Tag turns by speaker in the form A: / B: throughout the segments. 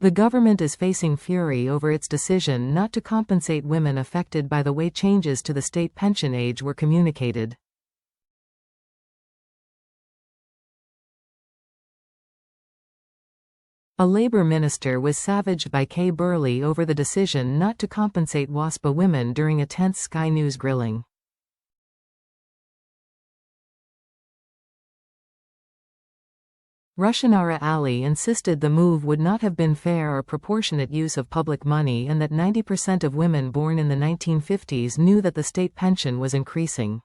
A: The government is facing fury over its decision not to compensate women affected by the way changes to the state pension age were communicated. A Labour minister was savaged by Burley over the decision not to compensate WASPI women during a tense Sky News grilling. Rushanara Ali insisted the move would not have been fair or proportionate use of public money and that 90% of women born in the 1950s knew that the state pension was increasing.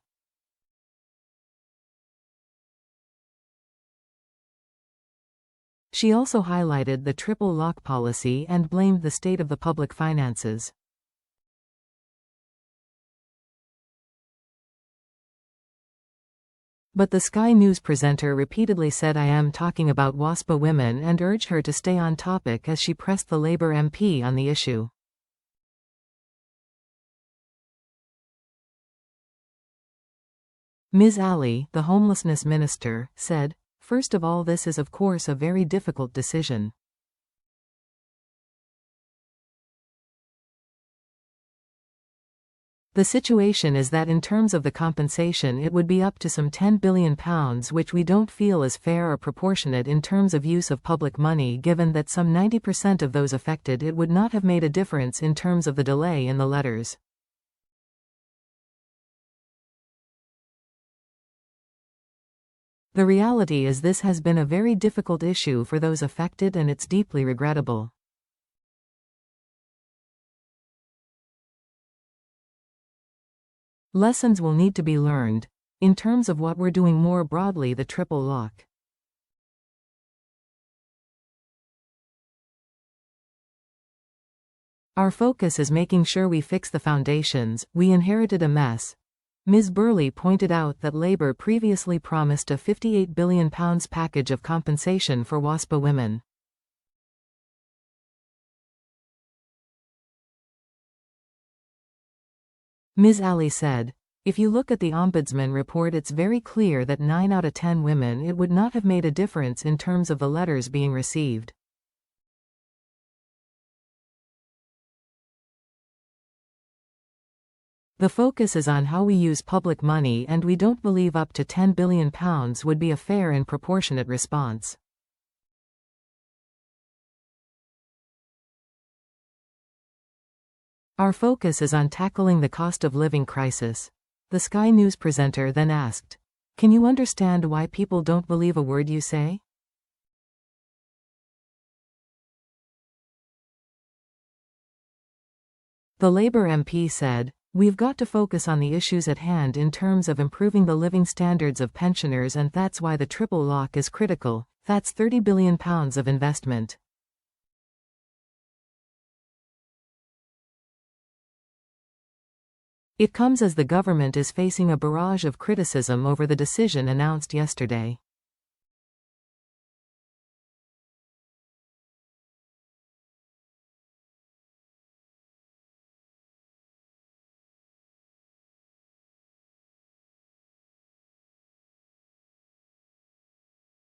A: She also highlighted the triple lock policy and blamed the state of the public finances. But the Sky News presenter repeatedly said I am talking about WASPI women and urged her to stay on topic as she pressed the Labour MP on the issue. Ms. Ali, the homelessness minister, said, "First of all, this is of course a very difficult decision. The situation is that in terms of the compensation it would be up to some £10 billion, which we don't feel is fair or proportionate in terms of use of public money, given that some 90% of those affected it would not have made a difference in terms of the delay in the letters. The reality is this has been a very difficult issue for those affected and it's deeply regrettable. Lessons will need to be learned, in terms of what we're doing more broadly, the triple lock. Our focus is making sure we fix the foundations. We inherited a mess." Ms. Burley pointed out that Labour previously promised a £58 billion package of compensation for WASPI women. Ms. Ali said, "If you look at the Ombudsman report, it's very clear that 9 out of 10 women it would not have made a difference in terms of the letters being received. The focus is on how we use public money and we don't believe up to £10 billion would be a fair and proportionate response. Our focus is on tackling the cost of living crisis." The Sky News presenter then asked, "Can you understand why people don't believe a word you say?" The Labour MP said, "We've got to focus on the issues at hand in terms of improving the living standards of pensioners, and that's why the triple lock is critical. That's £30 billion of investment." It comes as the government is facing a barrage of criticism over the decision announced yesterday.